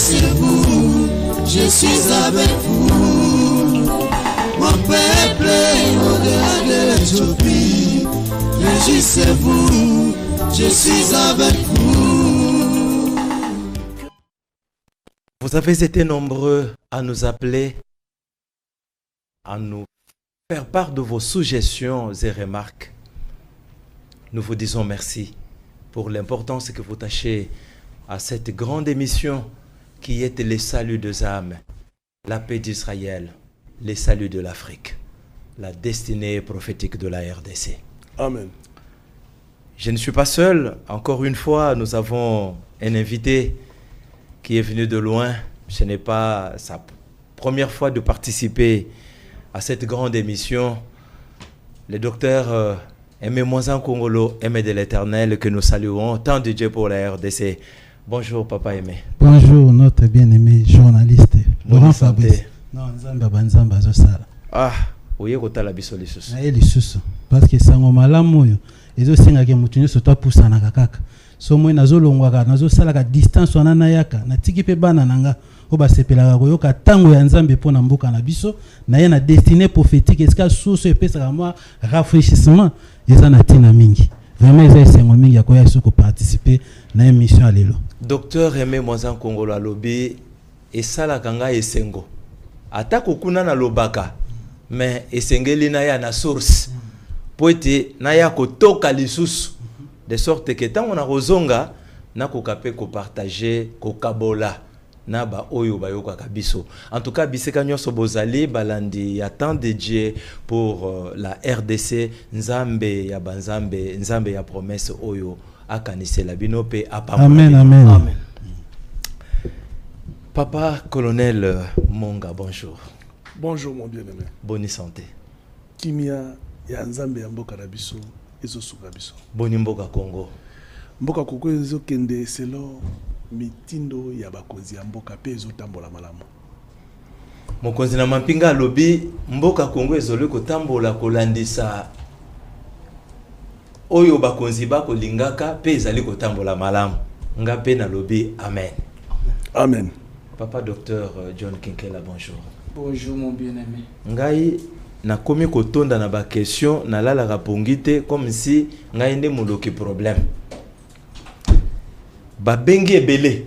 sur vous, je suis avec vous. Mon peuple au-delà de l'Éthiopie, réjouissez-vous, je suis avec vous. Vous avez été nombreux à nous appeler, à nous faire part de vos suggestions et remarques. Nous vous disons merci pour l'importance que vous tâchez à cette grande émission qui est le salut des âmes, la paix d'Israël, le salut de l'Afrique, la destinée prophétique de la RDC. Amen. Je ne suis pas seul. Encore une fois, nous avons un invité qui est venu de loin. Ce n'est pas sa première fois de participer à cette grande émission. Le docteur Aimé Moisan Kongolo, Aimé de l'Éternel, que nous saluons, tant de Dieu pour la RDC. Bonjour, Papa Aimé. Bonjour, notre bien-aimé journaliste, Laurent Fabrice. Non, Nzamba Banzamba Zosala. Ah, oui, kotala biso lisusu. Na lisusu parce que sango malamu yo ezo singa ke mutunyo sota pusana kakaka. So moi nazolongwaka nazosala ka distance wana na yaka na tiki pe bana nanga o basepelaka koyoka tango ya Nzambe pona mboka na biso na ye na destinée prophétique eska source epesa moi rafraîchissement eza na tina mingi. Vraiment eza esengo mingi ya koya soko participer na émission à lelo. Docteur Aimé Moisan Kongolo alobi esala kanga esengo. Atako kuna na lobaka mais esengeli na ya na source. Poete na ya kotoka lisusu de sorte que tant on a rozonga na kokape ko partager ko kabola na ba oyo ba yoka kabiso. En tout cas biseka nyoso bozali balandi ya temps de Dieu pour la RDC Nzambe ya banzambe Nzambe ya promesse oyo akanise la binope apamona. Amen, amen. Amen. Papa colonel Monga, bonjour. Bonjour mon bien-aimé. Bonne santé. Kimia ya Nzambe ya mboka na biso ezosuka biso. Boni mboka Congo. Mboka Congo ezokende selo mitindo ya bakonzi ya mboka pe ezotambola malamu. Mokonzi na mampinga lobi mboka Congo ezole kotambola kolandisa oyo bakonzi bako lingaka pe ezali kotambola malamu. Nga pe na lobi amen. Amen. Papa docteur John Kinkela, bonjour. Bonjour mon bien-aimé. Ngai na komi kotonda na ba question na la rapongite comme si ngai nde moloki problème. Ba bengi ebele.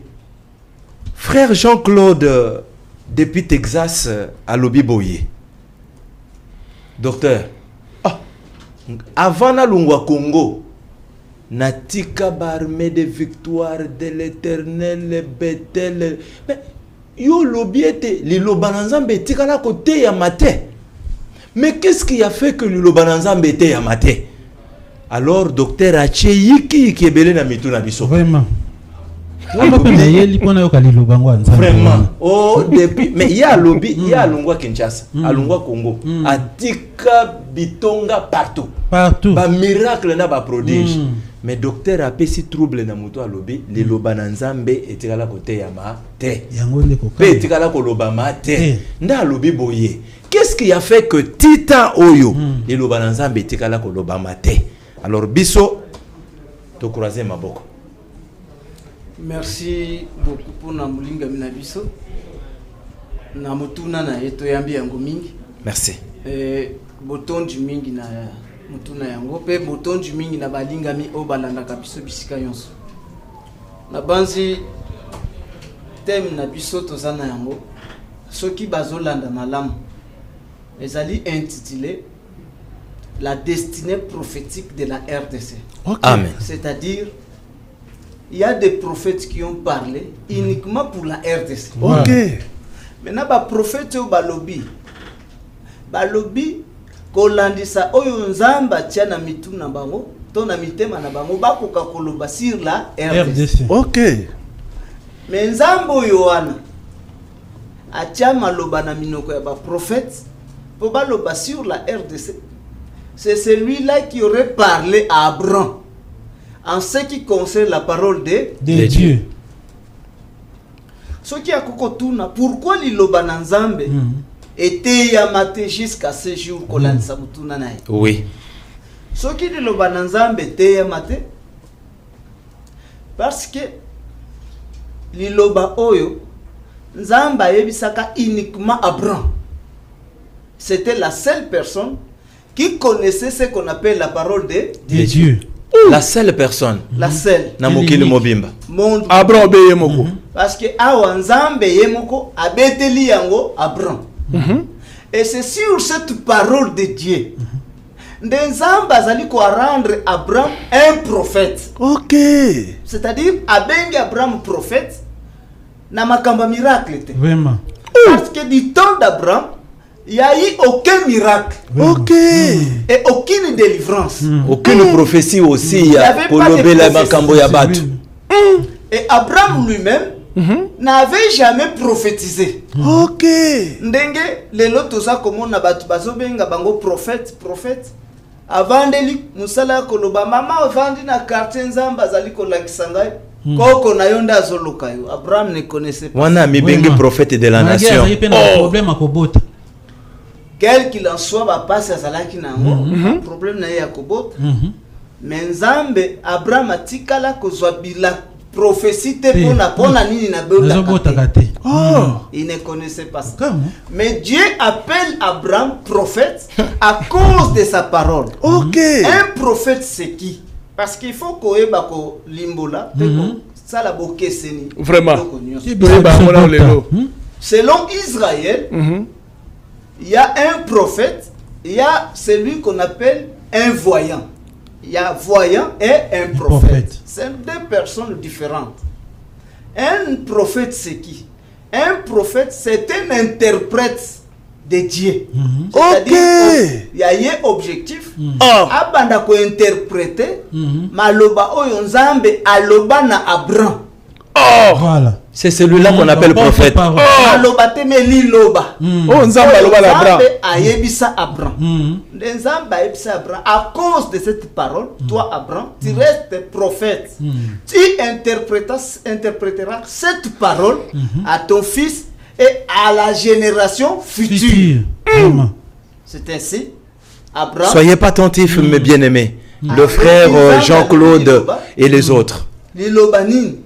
Frère Jean-Claude depuis Texas à Lobi Boye. Docteur, avant na lungwa Congo, natika barmée de victoire de l'Éternel Bethel. Mais yo lobiete lilobananzambe tika la côté ya maté. Mais qu'est-ce qui a fait que lilobananzambe était ya maté? Alors docteur Acheyiki qui est belé na mitu na biso. Vraiment. Vraiment. Oh, depuis. Mais il y a lobby, il y a Lungwa Kinshasa, à Lungwa Congo, à Tika Bitonga partout. Partout. Ba miracle na ba prodige. Mais docteur a pesi trouble na muto à lobby, les lobananzambe etika la côté ya ma te. Pe etika la ko lobama te. Nda lobby boye. Qu'est-ce qui a fait que Tita Oyo, les lobananzambe etika la ko lobama te? Alors biso to croiser ma boko. Merci beaucoup pour Namulinga Minabiso. Namutuna na yeto yambi yango mingi. Merci. Boton du mingi na mutuna yango pe boton du mingi na balinga mi o balanda kabiso bisika yonso. Na banzi thème na biso tozana yango. Soki bazolanda malamu. Ezali intitulé La destinée prophétique de la RDC. Okay. Amen. C'est-à-dire il y a des prophètes qui ont parlé uniquement pour la RDC. Ok. Maintenant, les prophètes au balobi. Balobi, kolandisa oyo nzamba tia na mitu na bango, to na mitema na bango, bakoka koloba sur la RDC. Ok. Mais nzamba oyo wana, atia maloba na minoko ya ba prophète, pour baloba sur la RDC. C'est celui-là qui aurait parlé à Abraham. En ce qui concerne la parole de Dieu. Ce qui a kokotuna, pourquoi liloba na Nzambe était yamate jusqu'à ce jour kolandisa mutuna nae? Oui. Ce qui liloba na Nzambe était yamate parce que liloba oyo Nzamba yebisaka uniquement Abraham. C'était la seule personne qui connaissait ce qu'on appelle la parole de Dieu. La seule personne. La seule. Na mokili mobimba. Monde. Abraham obeye moko. Parce que awa Nzambe yemoko abeteli yango Abraham. Et c'est sur cette parole de Dieu. Nzambe azali ko rendre Abraham un prophète. Ok. C'est-à-dire abengi Abraham prophète na makamba miracle. Vraiment. Parce que du temps d'Abraham, il n'y a eu aucun miracle. Ok. Et aucune délivrance. Aucune prophétie aussi pour lever la makambo ya batu. Et Abraham lui-même n'avait jamais prophétisé. Ok. Ndenge lelo toza komona batu bazobenga bango prophète. Avant deli musala koloba mama vandi na quartier Nzamba zali kolakisa ngai. Koko na yonda azoloka yo. Abraham ne connaissait pas. Wana mibengi prophète de la nation. Problème à Kobota. Quel qu'il en soit, va passer à Zalaki Nango, problème n'a Yakobot. Mais Nzambe, Abraham a tikala kozwabila prophétie te pona nini na beota. Il ne connaissait pas ça. Mais Dieu appelle Abraham prophète à cause de sa parole. Ok. Un prophète c'est qui? Parce qu'il faut qu'on ait bako limbola, ça la boke seni. Vraiment. Selon Israël, il y a un prophète, il y a celui qu'on appelle un voyant. Il y a voyant et un prophète. C'est deux personnes différentes. Un prophète, c'est qui? Un prophète, c'est un interprète de Dieu. C'est-à-dire, il y a un objectif. Abanda ko interpréter, maloba oyo Nzambe aloba na Abraham. Voilà. C'est celui-là qu'on appelle prophète. Aloba teme liloba. Nzambe aloba na Abraham. Ayebisa Abraham. Nzambe ayebisa Abraham. À cause de cette parole, toi Abraham, tu restes prophète. Tu interpréteras cette parole à ton fils et à la génération future. C'est ainsi. Abraham. Soyez pas attentifs, mes bien-aimés. Le frère Jean-Claude et les autres. Lilobanine.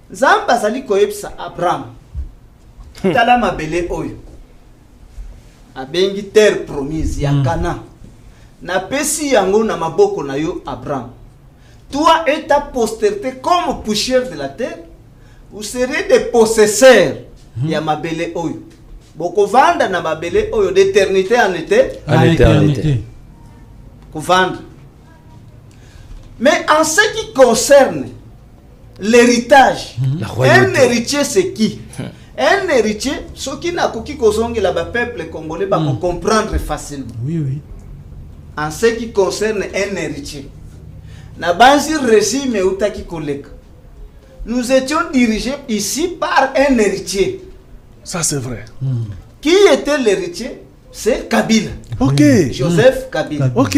Nzamba zali koyebisa Abraham. Tala mabele oyo. Abengi terre promise ya Canaan. Na pesi yango na maboko na yo Abraham. Toi et ta postérité comme poussière de la terre, vous serez des possesseurs ya mabele oyo. Boko vanda na mabele oyo d'éternité en éternité. Kovanda. Mais en ce qui concerne l'héritage, un héritier c'est qui? Un héritier, ce qui n'a qu'à causer la peuple congolais va comprendre facilement. Oui. En ce qui concerne un héritier, na banzi régime utaki koleka. Nous étions dirigés ici par un héritier. Ça c'est vrai. Qui était l'héritier? C'est Kabila. Ok. Joseph Kabila. Ok.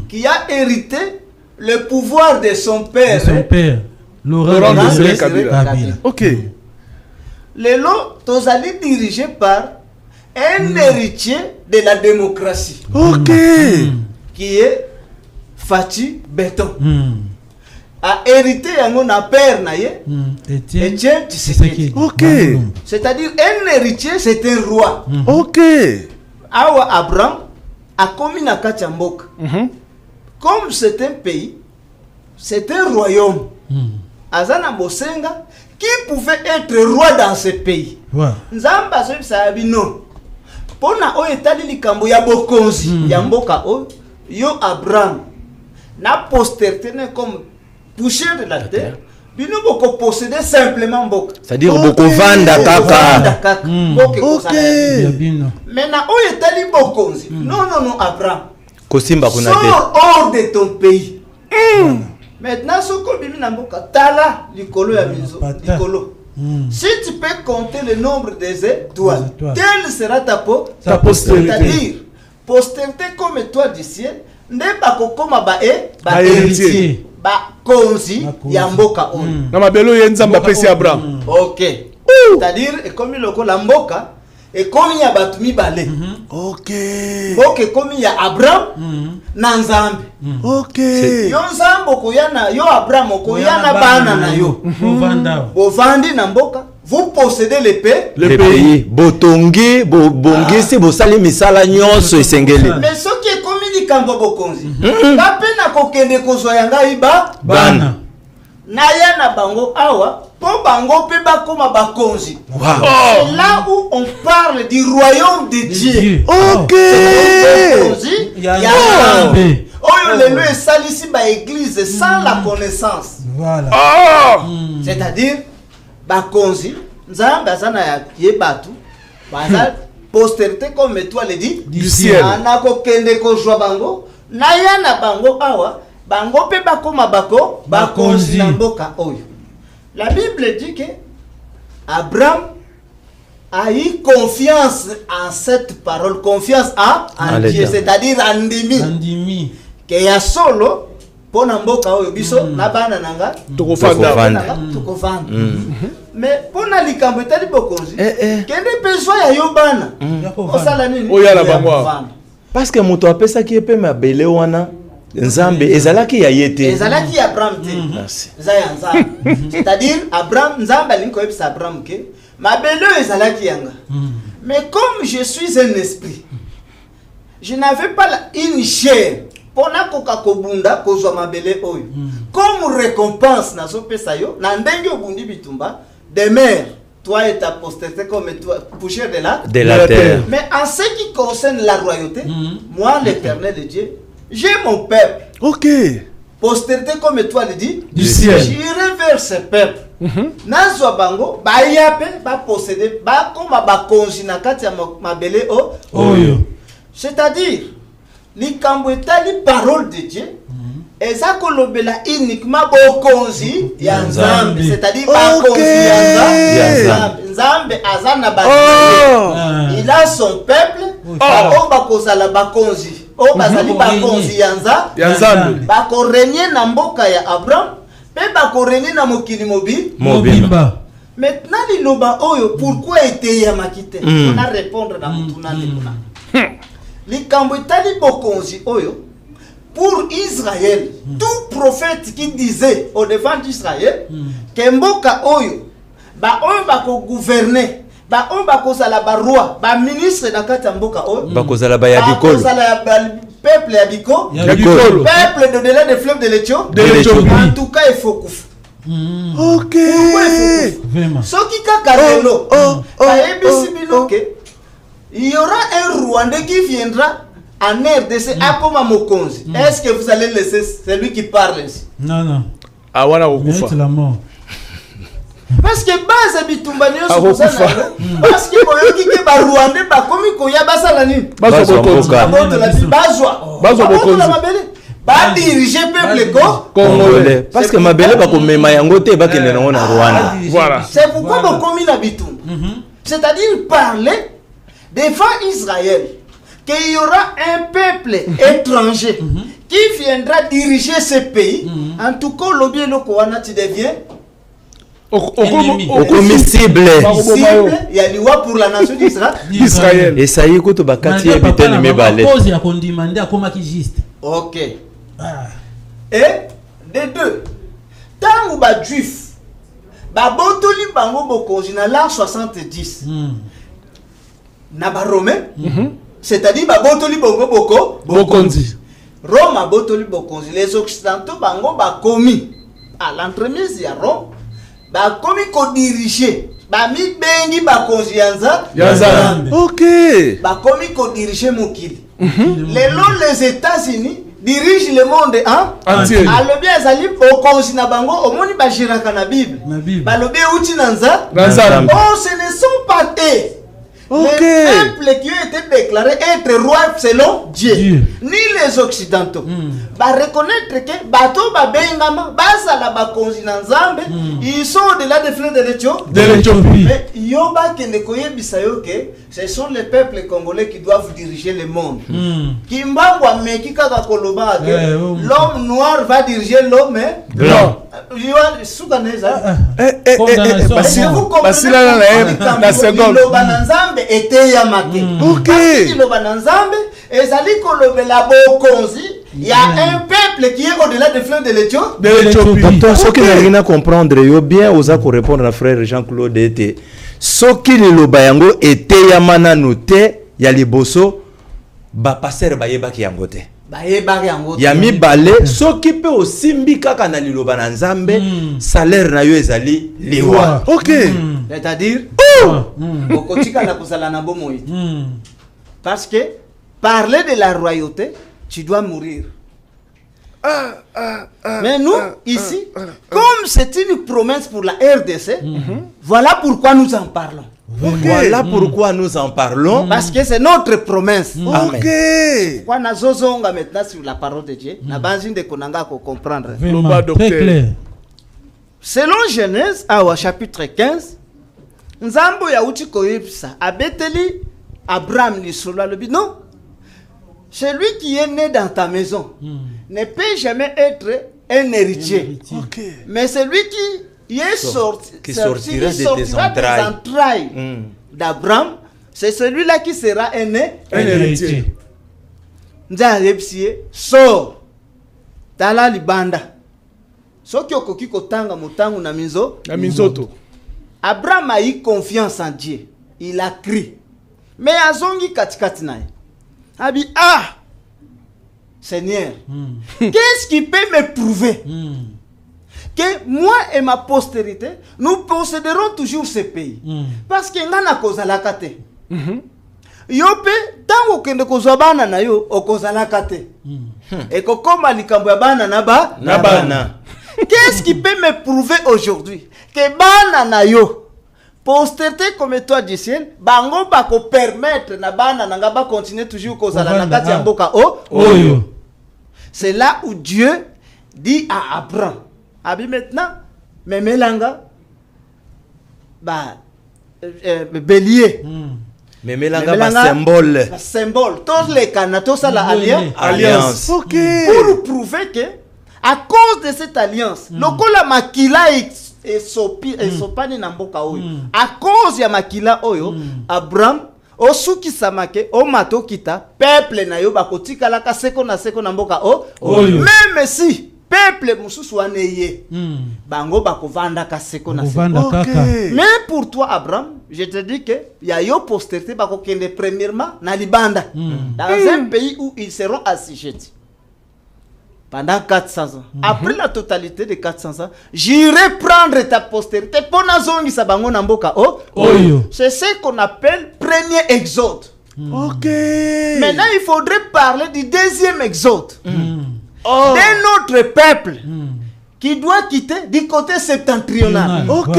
Qui a hérité le pouvoir de son père. Laurent Désiré Kabila. Ok. Le lot, tozali dirigé par un héritier de la démocratie. Ok. Qui est Fatou Béton. A hérité yango na père na ye. Etienne Tshisekedi. Ok. C'est-à-dire un héritier, c'est un roi. Ok. Awa Abraham a commis na Kachamboka. Comme c'est un pays, c'est un royaume. Azana Bosenga, qui pouvait être roi dans ce pays? Nzamba sabi non. Pona o etali likambo ya bokonzi ya mboka o yo Abraham na postérité comme poussière de la terre. Bino boko posséder simplement mboka. C'est-à-dire boko vanda kaka. Ok. Maintenant o etali bokonzi. Non Abraham. Kosimba kuna te. Sors hors de ton pays. Maintenant, ce qu'on dit dans tala likolo ya mizo likolo. Si tu peux compter le nombre des étoiles, telle sera ta postérité. C'est-à-dire, postérité comme toi du ciel, ne pas comme ba héritier, ba konzi ya mboka on. Na mabelo yenzamba pesi Abraham. Ok. C'est-à-dire, comme le la mboka, et comme il y a batu mibale. Ok. Ok, comme il y a Abraham, na Nzambe. Ok. Yo Nzambe koyana, yo Abraham koyana bana na yo. Bovanda. Bovandi na mboka, vous possédez le pays. Botongi, bongisi, bosali misala nyonso esengeli. Mais ce qui est commis likambo bokonzi. Kape na kokende kozwa yanga iba Bana. Naya na bango awa po bango pe bakoma bakonzi. Wow. C'est là où on parle du royaume de Dieu. OK. Bokonzi, Yambe. Oyo lelo esalisi ba église sans la connaissance. Voilà. C'est-à-dire bakonzi nzambe azana ya yebatu baza postérité comme étoile dit Du ciel. Anako kende ko jwa bango naya na bango awa bango pe bakoma bako bakonzi na mboka oyo. La Bible dit que Abraham a eu confiance en cette parole, confiance en Dieu, c'est-à-dire en Ndimi. Que ya solo pona mboka oyo biso na bana nanga Tokofanda. Mais pona likambo etali bokonzi kende peswa ya yo bana osala nini Oyala bango. Parce que moto apesaki epe mabele wana nzambe ezalaki ya yete. Ezalaki Abraham te. Merci. C'est-à-dire Abraham nzambe alinko yebisa Abraham ke mabele ezalaki yanga. Mais comme je suis un esprit, je n'avais pas une chair pona koka kobunda kozwa mabele oyo. Comme récompense na so pesa yo na ndenge obundi bitumba des mers, toi et ta postérité comme toi poussière de la terre. Mais en ce qui concerne la royauté, moi l'Éternel de Dieu, j'ai mon peuple. OK. Postérité comme étoile dit Du ciel. J'irai vers ce peuple. Nazwa bango ba yape ba posséder ba koma ba konzi na kati ya mabele oyo. C'est-à-dire likambo etali parole de Dieu. Eza kolobela uniquement bokonzi ya nzambe, c'est-à-dire bakonzi ya nzambe. Nzambe azana ba. Il a son peuple. Ba bakozala bakonzi. Bazali bakonzi ya nzambe. Bakorenie na mboka ya Abraham. Pe bakorenie na mokili mobimba. Maintenant liloba oyo pourquoi était ya makite? On a répondre na mutuna ndekuna. Likambo etali bokonzi oyo. Pour Israël, tout prophète qui disait au devant d'Israël que mboka oyo ba gouverner, ba oyo ba kozala ba roi, ba ministre na kati mboka oyo, ba kozala ba yabikolo, peuple yabikolo, peuple de delà des fleuves de l'Éthiopie. En tout cas, il faut kufa. OK. Vraiment. Ce qui kakarelo, il y aura un Rwandais qui viendra en RDC akoma mokonzi. Est-ce que vous allez laisser celui qui parle ici? Non. Ah wana okufa. C'est la mort. Parce que base bitumba nyo so ça. Parce que boyoki ke ba Rwandais ba komi ko ya basala nini? Bazwa bokonzi. Bazwa bokonzi. Ba diriger peuple congolais. Parce que mabele ba ko mema yango te ba kende na Rwanda. Voilà. C'est pourquoi ba komi na bitumba. C'est-à-dire parler devant Israël qu'il y aura un peuple étranger qui viendra diriger ce pays. En tout cas, l'objet de tu deviens commissible. Il y a loi pour la nation d'Israël. Et ça y est, quand tu vas casser les bêtes, mais balais. Ok. Et de deux, tant que les juifs, botoli bango bokonzi na l'an 70, na ba romain. C'est-à-dire botoli bongo bokonzi. Rome a botoli bokonzi. Les occidentaux bango ba komi à l'entremise ya Rome ba komi ko diriger ba mi bengi bakonzi yanza. OK. Ba komi ko diriger mokili. Les États-Unis dirigent le monde entier. Alors bien zali bokonzi na bango omoni ba jiraka na Bible. Ba lobe uti nanza. Oh, ce ne sont pas eux. Okay. Les peuples qui ont été déclarés être rois selon Dieu, ni les occidentaux, va reconnaître que bato ba bengama basa la ba konzi na nzambe, ils sont au-delà des fleuves de l'Éthiopie. Mais yoba kende koye bisayo que ce sont les peuples congolais qui doivent diriger le monde. Kimbangwa meki kaka koloba que l'homme noir va diriger l'homme blanc. OK. Ezali kolobela bokonzi Il y a un peuple qui est au-delà des fleuves de l'Éthiopie. De l'Éthiopie. Docteur, ce qui n'a rien à comprendre, yo bien osa ko répondre à frère Jean-Claude était ce qui le lobayango était yamana noté ya liboso ba passer ba yeba ki yango te. Ba yeba yango. Ya mi balé ce qui peut aussi mbika kana liloba na nzambe salaire na yo ezali liwa. Ok. C'est-à-dire okotika na kozala na bomoi. Parce que parler de la royauté, tu dois mourir. Mais nous, ici, comme c'est une promesse pour la RDC, voilà pourquoi nous en parlons. Voilà pourquoi nous en parlons. Parce que c'est notre promesse. Amen. Quand nous sommes maintenant sur la parole de Dieu, nous avons de comprendre. Vraiment, très clair. Selon Genèse, au chapitre 15, Nzambo ya uti koyepsa abeteli Abraham lisolo lobi non. Celui qui est né dans ta maison ne peut jamais être un héritier. Ok. Mais celui qui est sorti, qui sortira de tes entrailles d'Abraham, c'est celui-là qui sera un héritier. Nzayepsie sort tala libanda. Soki okoki kotanga motangu na mizo Na minzoto. Abraham a eu confiance en Dieu. Il a crié. Mais azongi katikati naye. Abi Seigneur, qu'est-ce qui peut me prouver que moi et ma postérité, nous posséderons toujours ce pays? Parce que ngana kozalaka te. Yo pe tango kende kozwa bana na yo okozalaka te. Et kokoma likambo ya bana na bana. Qu'est-ce qui peut me prouver aujourd'hui que bana na yo postérité comme toi du ciel, bango bako permettre na bana nanga ba continuer toujours kozala na kati ya mboka oyo. C'est là où Dieu dit à Abraham, abi maintenant memelanga ba bélier. Memelanga ba symbole. Ba symbole. Tous les canatos à la alliance. Ok. Pour prouver que à cause de cette alliance, lokola makila et sopani na mboka oyo. À cause ya makila oyo, Abraham osuki samake o mato kita peuple na yo bakotika la kaseko na mboka oyo. Même si peuple mususu aneye bango bakovanda kaseko na seko. Mais pour toi Abraham, je te dis que ya yo postérité bakokende premièrement na libanda dans un pays où ils seront assujettis pendant 400 ans. Après la totalité de 400 ans, j'irai prendre ta postérité pour nazongi sabango na mboka oyo. C'est ce qu'on appelle premier exode. Ok. Maintenant, il faudrait parler du deuxième exode. D'un autre peuple qui doit quitter du côté septentrional. Ok.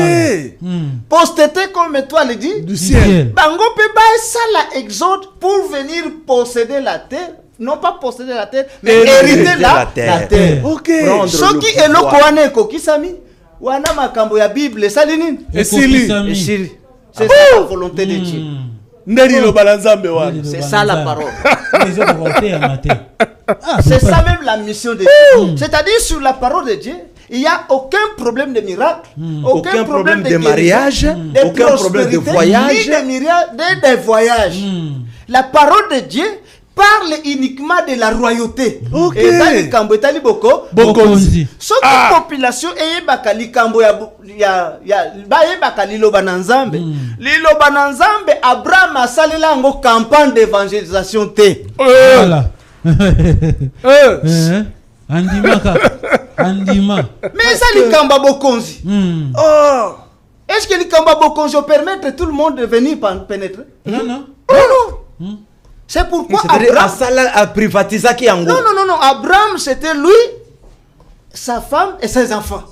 Postérité comme toi le dit Du ciel. Bango peut pas ça la exode pour venir posséder la terre. Non pas posséder la terre, mais hériter la terre. Ok. Ce qui est le Koane Kokisami, wana makambo ya Bible, salini. Esili. C'est ça la volonté de Dieu. Nderi lo balanzambe wana. C'est ça la parole. C'est ça même la mission de Dieu. C'est-à-dire sur la parole de Dieu, il n'y a aucun problème de miracle, aucun problème de mariage, aucun problème de voyage, ni de voyage. La parole de Dieu parle uniquement de la royauté. Ok. Et dans le Kambo etali bokonzi. Ce que population eyebaka likambo ya bayebaka liloba na Nzambe. Liloba na Nzambe Abraham asalela ngo campagne d'évangélisation te. Voilà. Andima. Mais ça likambo bokonzi. Est-ce que likambo bokonzi permettre tout le monde de venir pénétrer? Non. C'est pourquoi Abraham a privatisé qui en Non. Abraham, c'était lui, sa femme et ses enfants.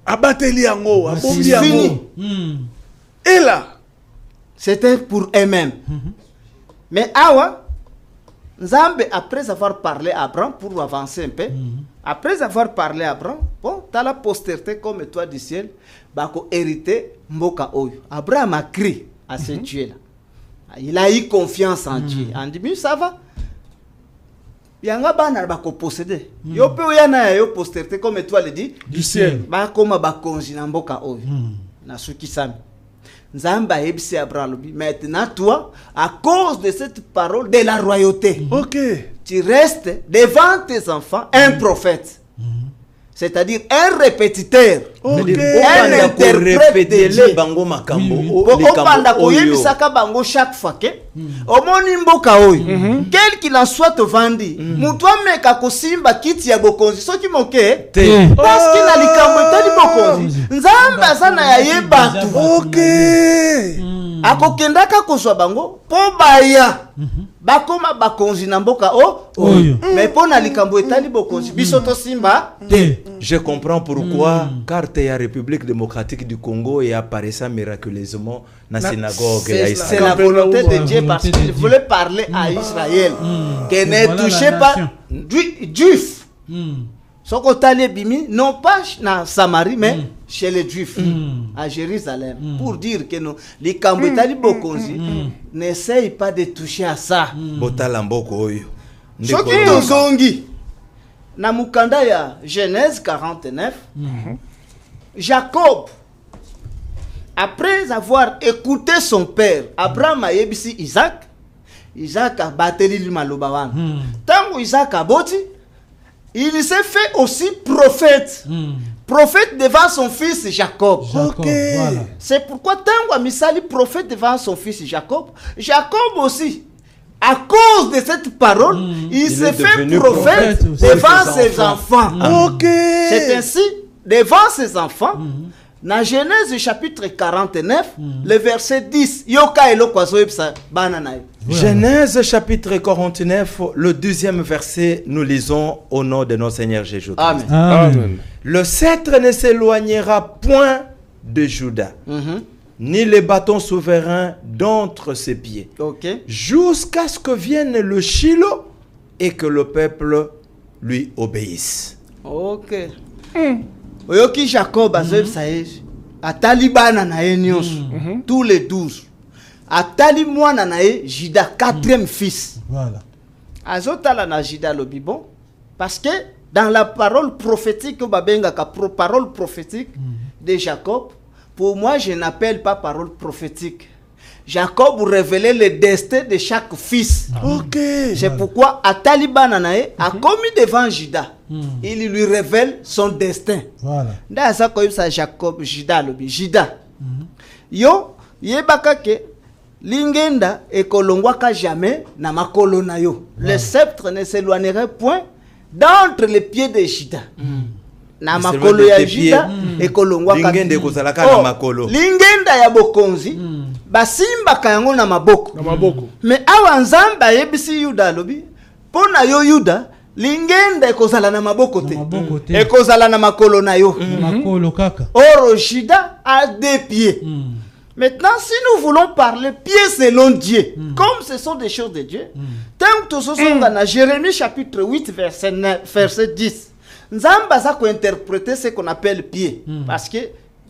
Abateli yango, abombi C'est fini. yango. Et là, C'était pour eux-mêmes. Mais Awa, Nzambe, après avoir parlé à Abraham, pour avancer un peu, après avoir parlé à Abraham, bon, tu as la postérité comme toi du ciel, bako hérité Mboka Oyo. Abraham a crié à ce Dieu-là. Il a eu confiance en Dieu. On dit, mais ça va. Yanga bana bako posséder. Yo pe yana yo postérité comme toi le dit du ciel. Ba koma ba konzi na mboka oyo. Na suki sami. Nzamba ebisi Abraham lobi. Maintenant toi, à cause de cette parole de la royauté, Ok. tu restes devant tes enfants un prophète. C'est-à-dire un répétiteur. Ok. Un interprète de Dieu. bango makambo Opanda koyebisaka bango chaque fois que omoni mboka oyo quel qu'il en soit tovandi mutu ameka kosimba kiti ya bokonzi soki moke te parce que na likambo etali bokonzi nzambe aza na ya ye bato Ok. akokendaka kozwa bango mpo baya bakoma bakonzi na mboka oyo mais mpo na likambo etali bokonzi biso tosimba te. Je comprends pourquoi carte ya République démocratique du Congo et apparaissait miraculeusement dans la synagogue ya C'est Israël. la volonté de Dieu parce volonté de qu'il Dieu. voulait parler à Israël que ne Voilà touchez la pas nation. Juifs. Soko tali bimi non pas na Samarie mais chez les Juifs à Jérusalem pour dire que non les kambo tali bokonzi n'essaye pas de toucher à ça. Botala mboko oyo. Soki tozongi na mukanda ya Genèse 49 Jacob après avoir écouté son père Abraham a yebisi Isaac a bateli maloba wana tango Isaac a boti il s'est fait aussi prophète prophète devant son fils Jacob. Jacob, voilà. C'est pourquoi tango a misali prophète devant son fils Jacob aussi à cause de cette parole il s'est fait devenu prophète prophète devant ses enfants. Ok. C'est ainsi devant ses enfants. Dans Genèse chapitre 49, le verset 10, yoka eloko azoyebisa bana na yo. Genèse chapitre 49, le 12e verset, nous lisons au nom de notre Seigneur Jésus. Amen. Amen. Le sceptre ne s'éloignera point de Juda, ni les bâtons souverains d'entre ses pieds, Ok. jusqu'à ce que vienne le Shiloh et que le peuple lui obéisse. Ok. Oyoki Jacob azoyebisa ye atali bana na ye nyonso tous les 12. Atali mwana na ye Juda 4e fils. Voilà. Azotala na Juda lobi bon parce que dans la parole prophétique parole prophétique de Jacob, pour moi je n'appelle pas parole prophétique. Jacob révélait le destin de chaque fils. Ok. C'est pourquoi Atali Bananae a commis devant Juda. Il lui révèle son destin. Voilà. Ndaza koyebisa Jacob Juda lobi Juda. Yo yebaka ke lingenda ekolongwaka jamais na makolo na yo. Le sceptre ne s'éloignerait point d'entre les pieds de Juda. Na makolo ya Juda ekolongwaka Lingende kozalaka na makolo. Lingenda ya bokonzi basimbaka yango na maboko. Na maboko. Mais awa nzamba yebisi Yuda lobi pona yo Yuda lingenda ekozala na maboko te. Maboko te. Ekozala na makolo na yo. Makolo kaka. Or Juda a 2 pieds. Maintenant, si nous voulons parler pieds selon Dieu, comme ce sont des choses de Dieu, tant que nous sommes dans Jérémie chapitre 8 verset 10, Nzamba ça qu'on interpréter ce qu'on appelle pieds, parce que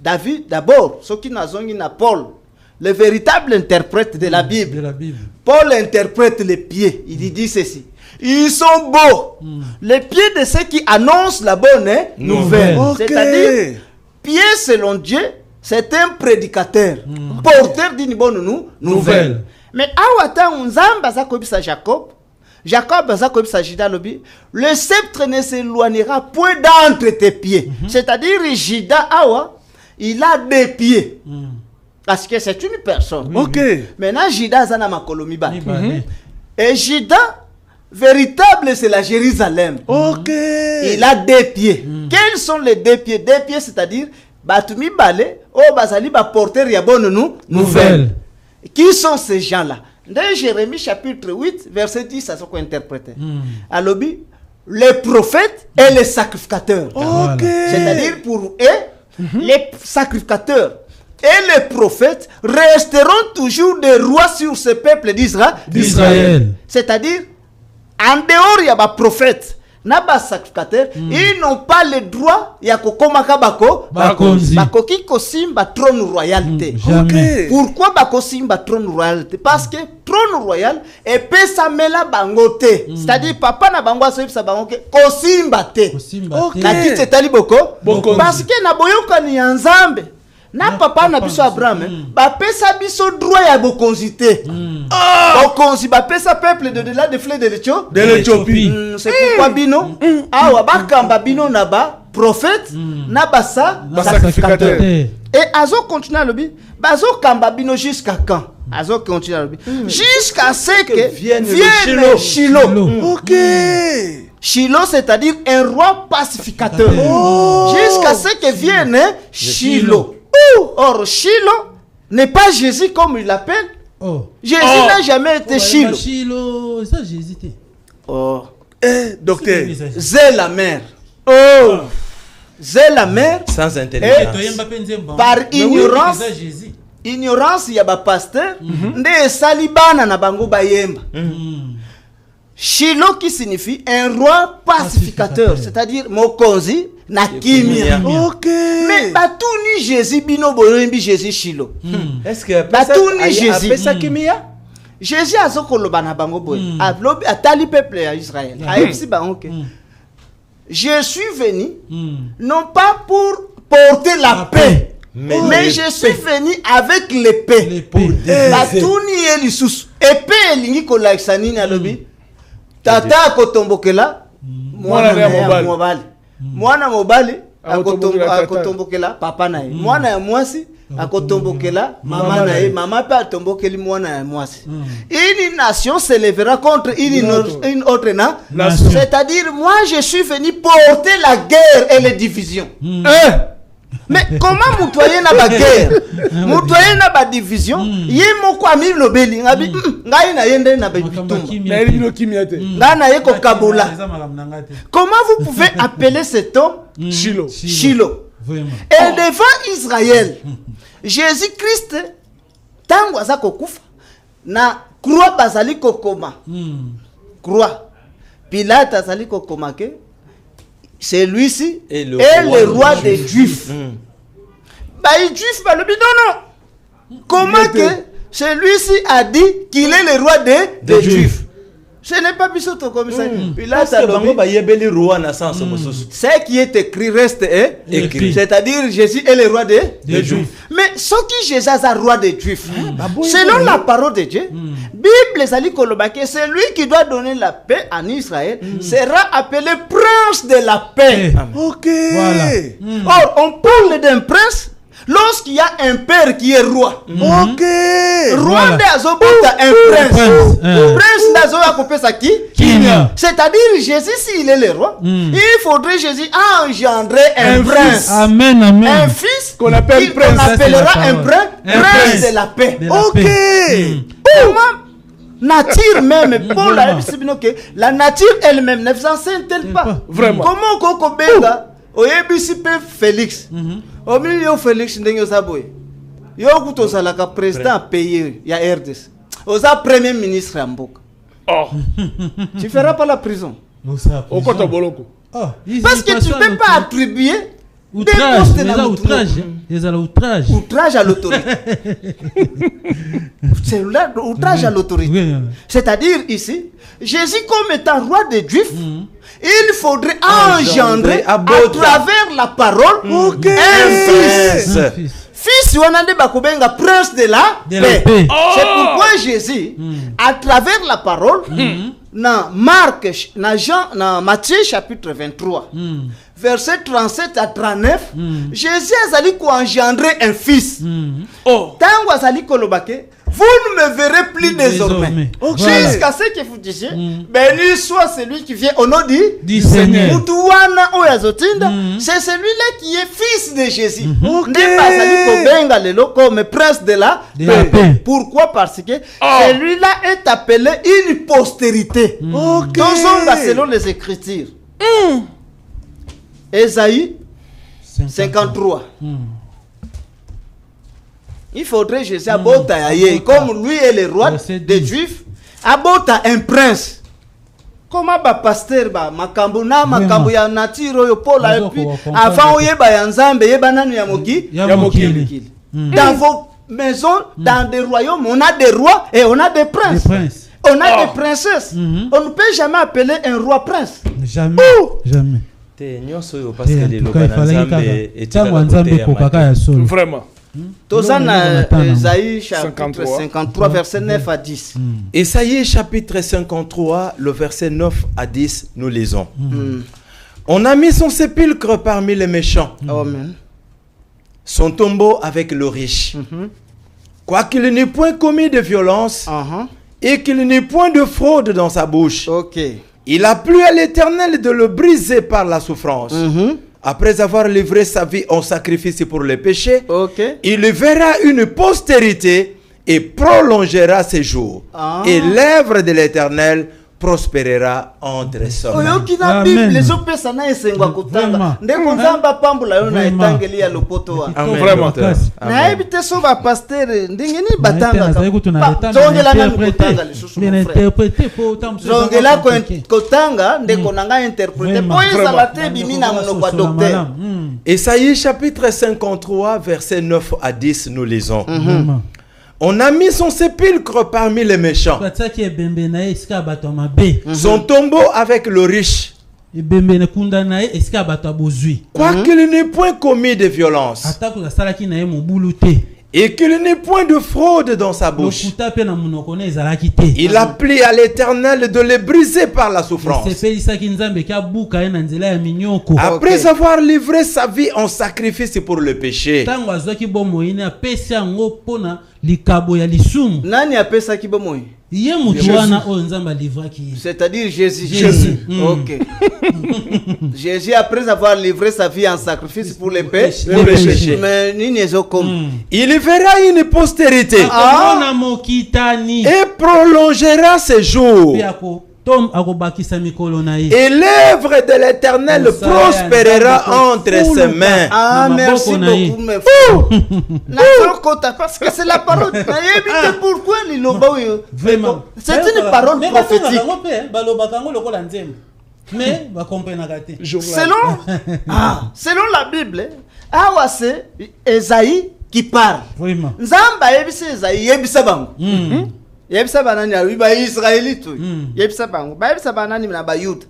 David d'abord, ce qui n'a zongi na Paul, le véritable interprète de la Bible. De la Bible. Paul interprète les pieds. Il dit ceci. Ils sont beaux. Les pieds de ceux qui annoncent la bonne nouvelle. Ok. C'est-à-dire, pieds selon Dieu, c'est un prédicateur, porteur d'une bonne nouvelle. Mais awata Nzamba za kobisa Jacob za kobisa Juda lobi, le sceptre ne s'éloignera point d'entre tes pieds. C'est-à-dire Juda awa, il a 2 pieds. Parce que c'est une personne. Ok. Maintenant Juda zana makolo mibale. Mibale. Et Juda véritable c'est la Jérusalem. Ok. Il a 2 pieds. Quels sont les 2 pieds? 2 pieds c'est-à-dire batu mibale o bazali ba porteur ya bonne nouvelle. Qui sont ces gens-là? Dans Jérémie chapitre 8 verset 10 ça se qu'on interprète. Alobi les prophètes et les sacrificateurs. Ok. C'est-à-dire pour eux les sacrificateurs et les prophètes resteront toujours des rois sur ce peuple d'Israël. C'est-à-dire en dehors il y a des prophètes na ba sacrificateurs, ils n'ont pas le droit ya kokomaka Bakonzi. bakoki kosimba trône royalité. Jamais. Pourquoi bakosimba trône royalité? Parce que trône royal epesa mela bangote. C'est-à-dire papa na bango asoyebisa bango ke kosimba te. Kosimba te. Na kiti etali boko Bokonzi. parce que na boyokani ya Nzambe na papa na biso Abraham bapesa biso droit ya bokonzité bokonzi bapesa peuple de delà des fleuves de l'Éthiopie. C'est pourquoi bino awa bakamba bino na ba prophète na basa sacrificateur et azo continue à lobby bazo kamba bino jusqu'à quand azo continue à lobby jusqu'à ce que vienne Shiloh. Ok. Shiloh, c'est-à-dire un roi pacificateur. Jusqu'à ce que vienne Shiloh. Or, Shiloh n'est pas Jésus comme il l'appelle. Jésus n'a jamais été Shiloh. Shiloh, ça j'ai hésité. Docteur. C'est la mère. C'est la mère. Sans intelligence. Par ignorance. Ignorance, il y a des pasteurs. Nde salibana na bango bayemba. Shiloh qui signifie un roi pacificateur, c'est-à-dire mokonzi na kimia. Ok. Mais batuni Jésus bino boyembi Jésus Shiloh. Est-ce que batuni Jésus apesa kimia? Jésus azokoloba na bango boy. Alobi atali peuple ya Israël. Aïpsi bango. Je suis venu non pas pour porter la paix. Mais je suis venu avec l'épée. Batuni elisusu. Épée elingi kolakisa nini alobi? Tata akotombokela mwana mobali akotombokela papa na ye mwana ya mwasi akotombokela mama na ye mama pe atombokeli mwana ya mwasi. Une nation se lèvera contre une autre nation. C'est-à-dire moi je suis venu porter la guerre et les divisions. Mais comment moutoyer na ba guerre moutoyer na ba division ye moko ami lobeli ngabi ngai na yende na ba bitumba Na elino kimia te. ngana ye ko kabula. Comment vous pouvez appeler cet homme Shiloh. Et devant Israël Jésus-Christ tango aza kokufa na croix bazali kokoma croix Pilate azali kokoma ke celui-ci est le roi des Juifs. Les Juifs, non. Comment que celui-ci a dit qu'il est le roi des Juifs? Ce n'est pas bisoto comme ça. Ce qui est écrit reste écrit. C'est-à-dire Jésus est le roi des Juifs. Mais ce qui Jésus est le roi des Juifs, selon la parole de Dieu, Bible c'est lui qui doit donner la paix en Israël sera appelé prince de la paix. Ok. Voilà. Or, on parle d'un prince lorsqu'il y a un père qui est roi. Ok. Roi d'Azobota, un prince. Prince d'Azobota qui? C'est-à-dire Jésus, s'il est le roi, il faudrait Jésus engendrer un prince. Amen. Un fils qu'on appelle prince. On appellera un prince de la paix. Ok. Comment nature même, Paul a dit la nature elle-même ne s'enseigne-t-elle pas? Vraiment. Comment Koko Benga, Oyebisi Félix, au milieu Félix Ndengo Saboy, Yokuto Salaka président payé, il y a RDC, Osa premier ministre en Mboka. Tu feras pas la prison. Au Kota Boloko. Parce que tu ne peux pas attribuer outrage à l'autorité. C'est outrage à l'autorité. C'est-à-dire ici, Jésus comme étant roi des Juifs, il faudrait engendrer à travers la parole un fils. Fils, on a dit bakobenga prince de la paix. C'est pourquoi Jésus, à travers la parole, dans Marc, dans Jean, dans Matthieu chapitre 23, verset 37 à 39, Jésus a dit qu'on engendrer un fils. Tango azali kolobake, vous ne me verrez plus désormais. Jusqu'à ce que vous disiez, béni soit celui qui vient au nom du Seigneur. C'est celui-là qui est fils de Jésus. Comme prince de la paix. Pourquoi? Parce que celui-là est appelé une postérité. Selon les Écritures. Ésaïe 53. Il faudrait Jésus abota comme lui est le roi des Juifs, abota un prince. Comment ba pasteur ba makambo ya nature yo Paul a pu avant oyeba ya nzambe yeba nanu ya mokili. Dans vos maisons, dans des royaumes, on a des rois et on a des princes. On a des princesses. On ne peut jamais appeler un roi prince. Jamais. Vraiment. Tozana Esaïe chapitre 53 verset 9 à 10. Esaïe chapitre 53, le verset 9 à 10, nous lisons. On a mis son sépulcre parmi les méchants. Amen. Son tombeau avec le riche. Quoiqu'il n'ait point commis de violence et qu'il n'ait point de fraude dans sa bouche. Il a plu à l'Éternel de le briser par la souffrance. Après avoir livré sa vie en sacrifice pour les péchés, il verra une postérité et prolongera ses jours. Et l'œuvre de l'Éternel prospérera entre son. Esaïe chapitre 53 verset 9 à 10, nous lisons. On a mis son sépulcre parmi les méchants. Son tombeau avec le riche. Quoiqu'il n'ait point commis de violence et qu'il n'ait point de fraude dans sa bouche, il a plu à l'Éternel de les briser par la souffrance. Après avoir livré sa vie en sacrifice pour le péché, nani apesaki bomoi? C'est-à-dire Jésus. Ok. Jésus, après avoir livré sa vie en sacrifice pour les péchés, mais il verra une postérité et prolongera ses jours. Et l'œuvre de l'Éternel prospérera entre ses mains. Ah, merci beaucoup, mes frères. Parce que c'est la parole. Pourquoi c'est une parole prophétique. Selon la Bible, c'est Esaïe qui parle. Nzamba yebise Esaïe yebisa bango. Yebisa banani abiba Israélite. Yebisa bango. Yebisa banani na Bayuda.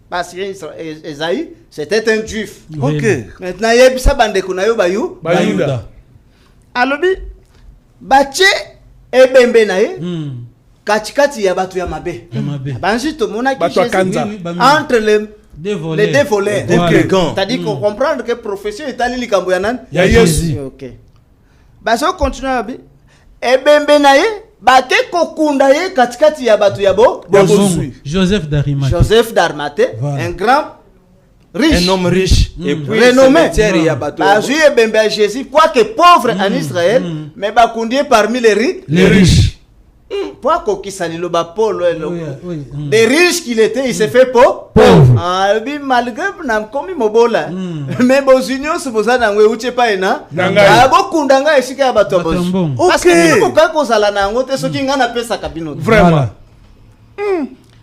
Parce que Esaïe c'était un juif. OK. Maintenant yebisa bandeko na yo Bayuda. Alobi bache ebembe na ye. Katikati ya batu ya mabe. Banji to mona ki entre les deux voleurs. C'est-à-dire qu'on comprend que profession est allée likambo ya nan? Ya Jésus. OK. Baso continue abi. Ebembe na ye bake kokunda ye katikati ya batu ya bo. Joseph d'Arimathée. Un grand riche. Un homme riche et puis renommé. Bazu ebembe à Jésus quoique pauvre en Israël mais bakundi parmi les riches. Pourquoi Kokisani ba Paul des riches qu'il était, il s'est fait pauvre. Malgré nam komi mobola. Mais bozunion se boza na uche pa ena. Abokundanga esika ba to boz. Parce que nous ko kozala na ngote soki ngana pesa kabino. Vraiment.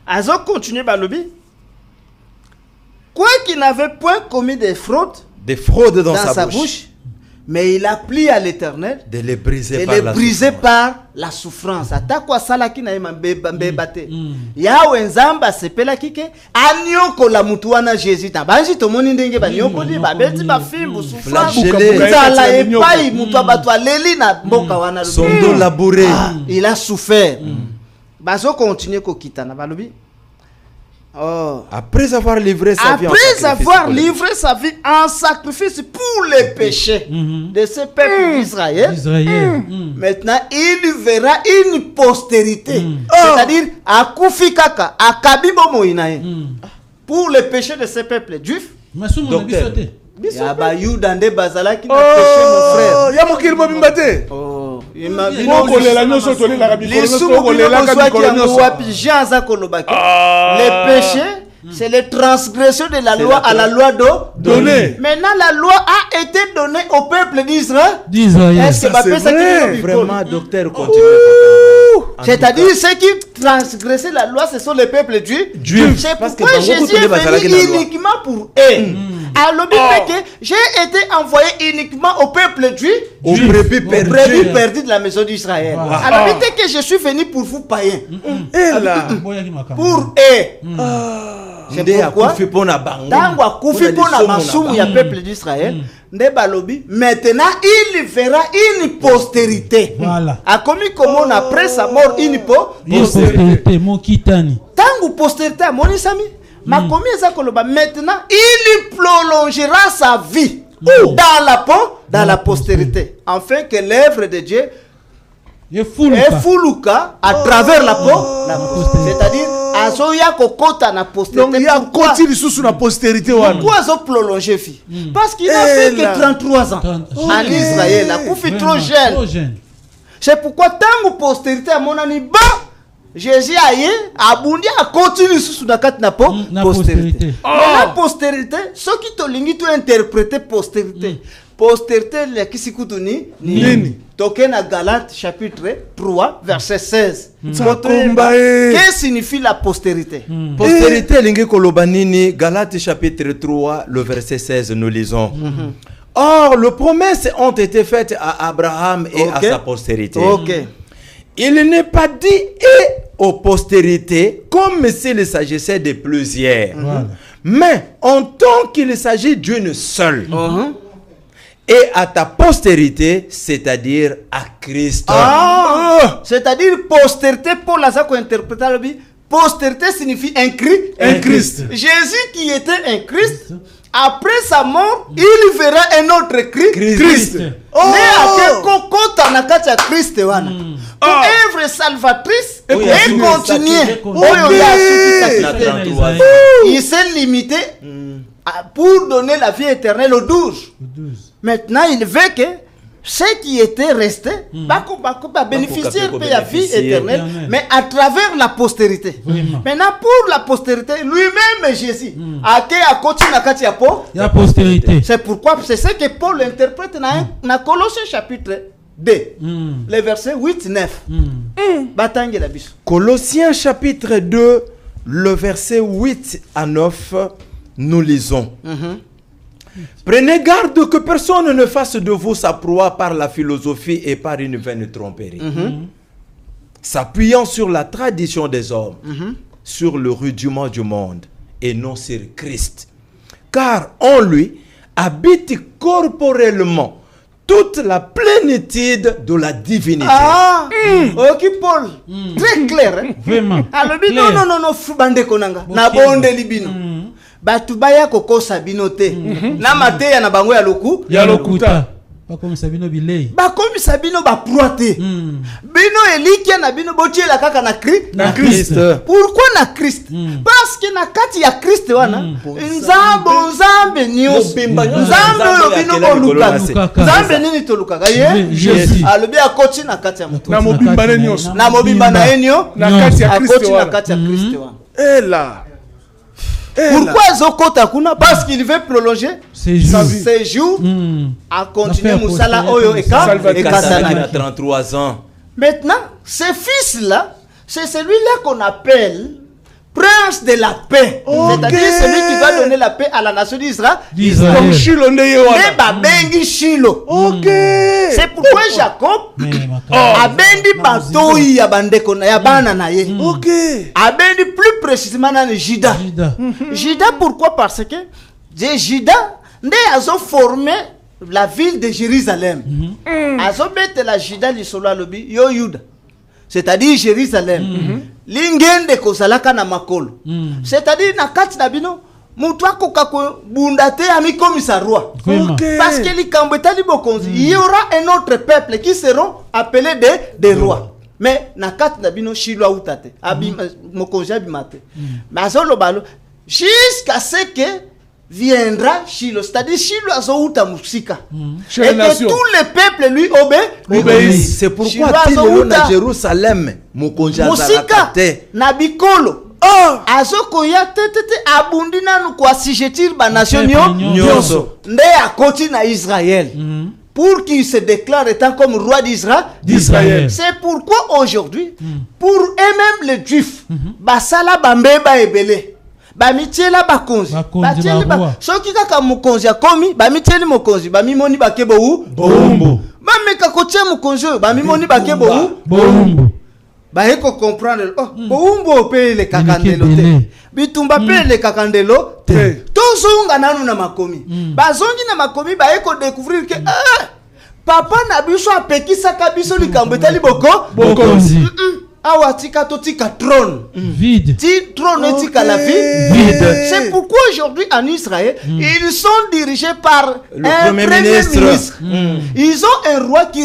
Azo continuer ba lobi. Quoi qu'il n'avait point commis des fraudes dans sa bouche. Mais il a plu à l'Éternel de les briser, par la souffrance. Atakwa salaki na mbebate. Yawe nzamba sepela kike anyoko la mutuana Jésus ta banji to moni ndenge banyoko li babeti ba fimbu souffrance. Nzala epai mutu abatu aleli na mboka wana. Son dos labouré. Il a souffert. Bazo continuer ko kitana balobi. Après avoir livré sa vie en sacrifice pour les péchés de ce peuple d'Israël, maintenant il verra une postérité. C'est-à-dire, Akufikaka, Akabibo Moïnae, pour les péchés de ce peuple juif. Docteur. Yabayou dans des bazala qui n'a péché mon frère. Yamokil Mobimbate. Les péchés, c'est les transgressions de la loi à la loi donnée. Maintenant, la loi a été donnée au peuple d'Israël. Est-ce que vraiment, docteur, continue. C'est-à-dire, ceux qui transgressaient la loi, ce sont les peuples juifs. C'est pourquoi Jésus est venu uniquement pour eux. Alors, j'ai été envoyé uniquement au peuple juif, aux brebis perdus de la maison d'Israël. Alors, que je suis venu pour vous païens. Pour eux. nde akufi pona bango tango akufi pona masumu ya peuple d'Israël nde balobi maintenant il verra une postérité. Voilà. Akomi comment après sa mort une postérité mokitani tango postérité amoni sami makomi eza koloba maintenant il prolongera sa vie dans la postérité afin que l'œuvre de Dieu efuluka à travers la c'est-à-dire azoya kokota na postérité. Donc il y a continue sous la postérité wana. Pourquoi azo prolonger vie? Parce qu'il n'a fait que 33 ans en Israël, a couffé trop jeune. C'est pourquoi tant que postérité à mon ami ba Jésus aye abundi a continue sous la carte na postérité. La postérité, ce qui te lingi to interpréter postérité. Postérité le kisikutuni nini. Token à Galates chapitre 3 verset 16. Qu'est-ce signifie la postérité? Postérité lingi kolobanini Galates chapitre 3 le verset 16 nous lisons. Or les promesses ont été faites à Abraham et à sa postérité. Il n'est pas dit et aux postérités comme s'il s'agissait de plusieurs. Mais en tant qu'il s'agit d'une seule. Et à ta postérité, c'est-à-dire à Christ. C'est-à-dire postérité, Paul a ça qu'on interprète. Postérité signifie un Christ. Jésus qui était un Christ, après sa mort, il verra un autre Christ. Mais à quel côté on a qu'à Christ wana. Œuvre salvatrice et continuer. Il s'est limité pour donner la vie éternelle aux 12. Maintenant, il veut que ceux qui étaient restés bénéficier de la vie éternelle, mais à travers la postérité. Maintenant, pour la postérité, lui-même, Jésus, a continué la postérité. C'est pourquoi, c'est ce que Paul interprète dans Colossiens chapitre 2, les versets 8-9. Colossiens chapitre 2, le verset 8 à 9, nous lisons. Prenez garde que personne ne fasse de vous sa proie par la philosophie et par une vaine tromperie, s'appuyant sur la tradition des hommes, sur le rudiment du monde et non sur Christ. Car en lui habite corporellement toute la plénitude de la divinité. Ok, Paul. Très clair. Vraiment. Alors, non, fubande konanga. Na bonde libino. Batu baya koko sabino te. Na mate ya na bango ya lokuta. Pas comme Sabino Bilei. Ba comme Sabino ba proite. Bino elikia na bino botie la kaka na Christ. Pourquoi na Christ? Parce que na kati ya Christ wana nzambe nyos. Nzambe bino boluka. Nzambe nini toluka ye? Jésus. Alobi akoti na kati ya mutu. Na mobimba ne nyos. Na mobimba na enyo na kati ya Christ akoti na kati ya Christ wana. Et là. Pourquoi Zokota kuna? Parce qu'il veut prolonger ses jours à continuer Moussala Oyo et 33 ans. Maintenant, ce fils-là, c'est celui-là qu'on appelle prince de la paix. C'est-à-dire celui qui va donner la paix à la nation d'Israël. Comme Shilo Shilo. C'est pourquoi Jacob a bendi batoi ya bandeko na ya bana na ye. A bendi plus précisément dans Juda. Juda pourquoi? Parce que Juda nde azo formé la ville de Jérusalem. Azo bete la Juda li solo alobi yo Yuda. C'est-à-dire Jérusalem. Lingende kozalaka na makolo. C'est-à-dire na kati na bino mutu akoka ko bundate ami komisa roi. Parce que likambo etali bokonzi, il y aura un autre peuple qui seront appelés des rois. Mais na kati na bino shilo autate. Abi mokonzi abimate. Mais azolo balo jusqu'à ce que viendra Shilo, c'est-à-dire Shilo azouta musika. Et que tous les peuples lui obéissent. C'est pourquoi Tilo na Jérusalem musika na bikolo. Azoko ya tete abundi nanu kwa sijetir ba nation nyoso. Nde akoti na Israël. Pour qu'il se déclare étant comme roi d'Israël. C'est pourquoi aujourd'hui, pour eux-mêmes les Juifs, basala bambeba ebele. Bamitiela bakonzi batieli ba soki kaka mukonzi akomi bamitieli mukonzi bamimoni bakebo bombo bameka kotia mukonzi bamimoni bakebo bombo baye ko comprendre boumbo pe le kakandelo te bitumba pe le kakandelo te tozonga nanu na makomi bazongi na makomi baye ko découvrir que papa na biso apekisaka biso likambo etali bokonzi awa tika to tika trône vide trône tika la vie vide. C'est pourquoi aujourd'hui en Israël ils sont dirigés par un premier ministre. Ils ont un roi qui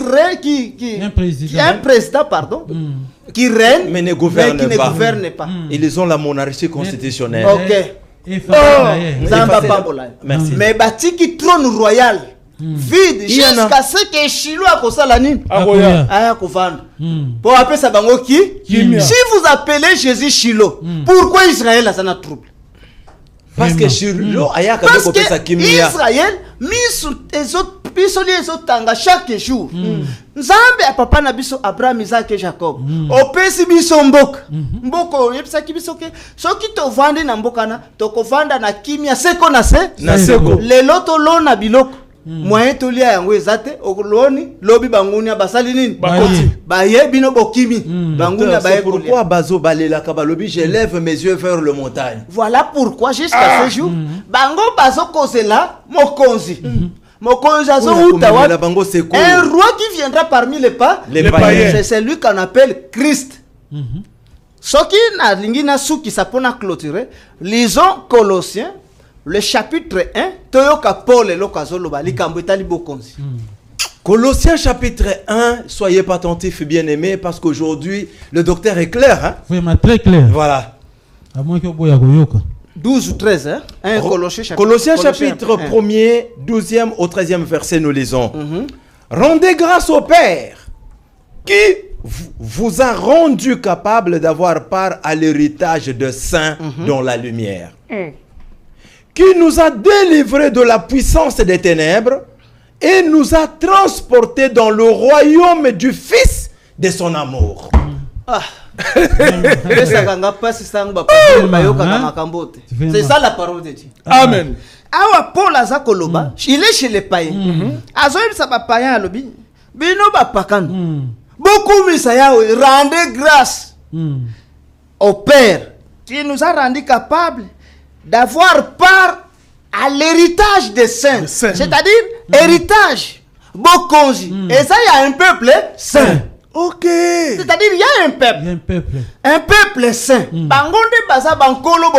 un président pardon qui règne mais ne gouverne pas. Ils ont la monarchie constitutionnelle. OK. Merci. Mais batiki trône royal vide jusqu'à ce que Shiloh akosala nini aya kovanda pour appeler ça bango ki si vous appelez Jésus Shiloh pourquoi Israël a sana trouble parce que Shiloh aya ka ko pesa kimia Israël misu les autres tanga chaque jour nzambe ya papa na biso Abraham Isaac et Jacob opesi biso mboko yebisa ki biso ke soki to vandi na mboka na to kovanda na kimia seko na seko lelo to lona biloko moyen to lia yango ezate okoloni lobi banguni basali nini bakoti baye bino bokimi banguni baye pourquoi bazo balela ka balobi j'élève mes yeux vers le montagne. Voilà pourquoi jusqu'à ce jour bango bazo kozela mokonzi mokonzi azo utawa un roi qui viendra parmi les païens. C'est celui qu'on appelle Christ. Soki na lingina suki sapona clôturer lisons Colossiens le chapitre 1, Toyoka Paul et Lokazolo Likambo etali bokonzi. Colossiens chapitre 1, soyez pas attentifs bien-aimés parce qu'aujourd'hui le docteur est clair hein. Oui, mais très clair. Voilà. À moins que boya goyoka. 12 ou 13 hein. Colossiens chapitre 1er, 12e au 13e verset nous lisons. Rendez grâce au Père qui vous a rendu capable d'avoir part à l'héritage de saints dans la lumière. Qui nous a délivrés de la puissance des ténèbres et nous a transportés dans le royaume du Fils de son amour. C'est ça la parole de Dieu. Amen. Awa Paul azakoloba, il est chez les païens. Azoyim sa ba païen alobi, bino ba pakan. Beaucoup misaya rendez grâce au Père qui nous a rendu capables d'avoir part à l'héritage des saints. C'est-à-dire héritage bokonzi. Et ça il y a un peuple saint. OK. C'est-à-dire il y a un peuple. Un peuple saint. Bangonde baza bankolo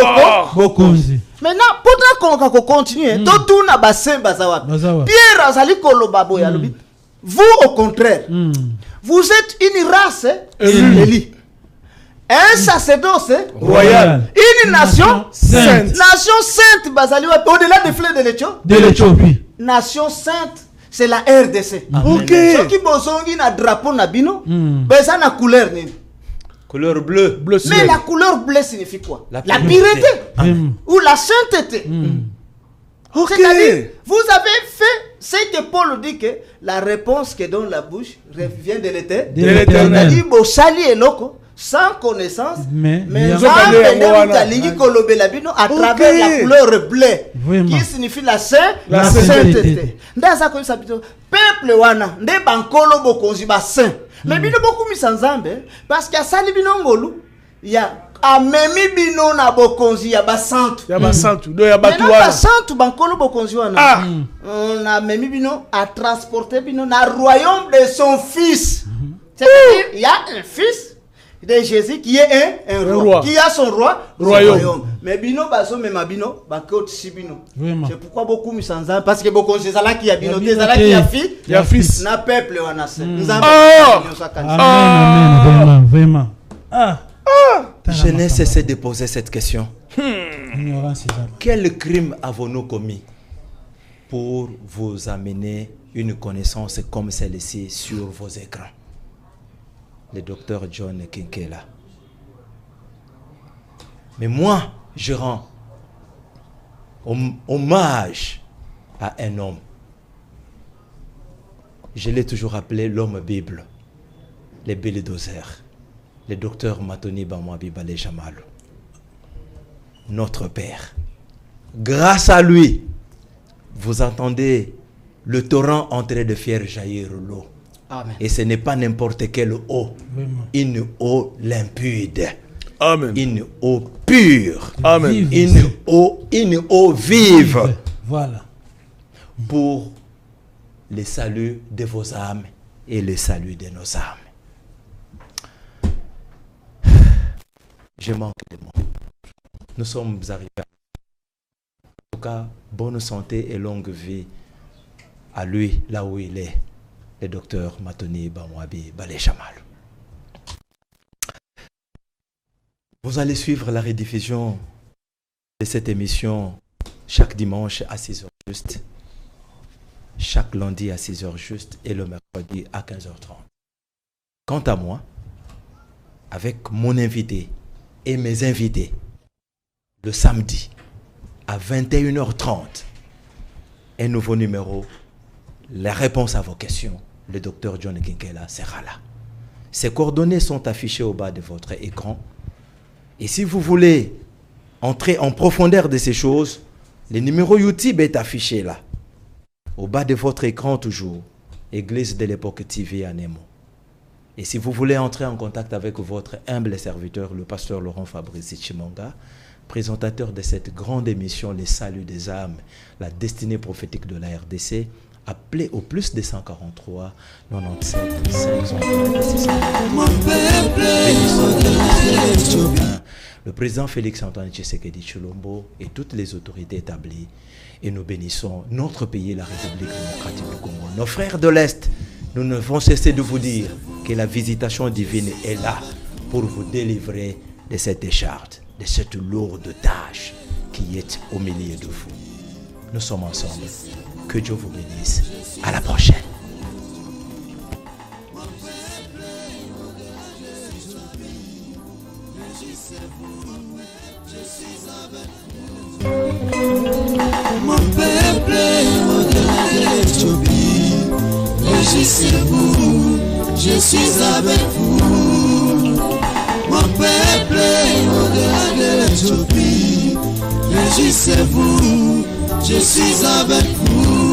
bokonzi. Maintenant pour qu'on continue, tout tourne ba saint baza wapi. Pierre azali koloba boya lobi. Vous au contraire, vous êtes une race élue. Un sacerdoce royal. Une nation sainte. Nation sainte, Bazali, au-delà des fleuves de l'Éthiopie. Nation sainte, c'est la RDC. OK. Ce qui bozongi na drapeau na bino, beza na couleur nini? Couleur bleue. Mais la couleur bleue signifie quoi? La pureté ou la sainteté. OK. C'est-à-dire, vous avez fait ce que Paul dit que la réponse que donne la bouche vient de l'Éternel. C'est-à-dire, bosali eloko sans connaissance, mais à travers la couleur bleue qui signifie la sainteté. Peuple wana nde bankolo bokonzi ba saint. Mais bino beaucoup mis ensemble parce qu'il y a sali bino ngolu, il y a amemi bino na bokonzi ya ba santu. Ya ba santu, do ya batu wana. Ba santu bankolo bokonzi wana. On a amemi bino à transporter bino na royaume de son fils. C'est-à-dire il y a un fils de Jésus qui est un roi, qui a son royaume. Mais bino baso même bino bakot sibino. C'est pourquoi beaucoup mis ensemble parce que beaucoup c'est ça là qui a bino, c'est ça là qui a fils, il y a fils. Na peuple wana se. Amen, vraiment. Je n'ai cessé de poser cette question. Quel crime avons-nous commis pour vous amener une connaissance comme celle-ci sur vos écrans? Le docteur John Kinkela. Mais moi, je rends hommage à un homme. Je l'ai toujours appelé l'homme Bible, le bulldozer, le docteur Matoni Bamwabi Bale Jamalou. Notre Père. Grâce à lui, vous entendez le torrent en train de faire jaillir l'eau. Amen. Et ce n'est pas n'importe quelle eau. Vraiment. Une eau limpide. Amen. Une eau pure. Amen. Vive. Une eau vive. Voilà. Pour le salut de vos âmes et le salut de nos âmes. Je manque de mots. Nous sommes arrivés. En tout cas, bonne santé et longue vie à lui, là où il est, le docteur Matoni Bamwabi Balé-Chamal. Vous allez suivre la rediffusion de cette émission chaque dimanche à 6h juste, chaque lundi à 6h juste et le mercredi à 15h30. Quant à moi, avec mon invité et mes invités, le samedi à 21h30, un nouveau numéro, la réponse à vos questions, le docteur John Kinkela sera là. Ses coordonnées sont affichées au bas de votre écran. Et si vous voulez entrer en profondeur de ces choses, le numéro YouTube est affiché là. Au bas de votre écran toujours, Église de l'époque TV à Nemo. Et si vous voulez entrer en contact avec votre humble serviteur, le pasteur Laurent Fabrice Chimonga, présentateur de cette grande émission, Les Saluts des âmes, la destinée prophétique de la RDC, appelez au plus 243 97 500. Le président Félix Antoine Tshisekedi Tshilombo et toutes les autorités établies. Et nous bénissons notre pays, la République démocratique du Congo. Nos frères de l'Est, nous ne vont cesser de vous dire que la visitation divine est là pour vous délivrer de cette écharpe, de cette lourde tâche qui est au milieu de vous. Nous sommes ensemble. Que Dieu vous bénisse. À la prochaine. Mon peuple au-delà de l'Éthiopie, régissez-vous, je suis avec vous. Mon peuple au-delà de l'Éthiopie, régissez-vous, je suis avec vous.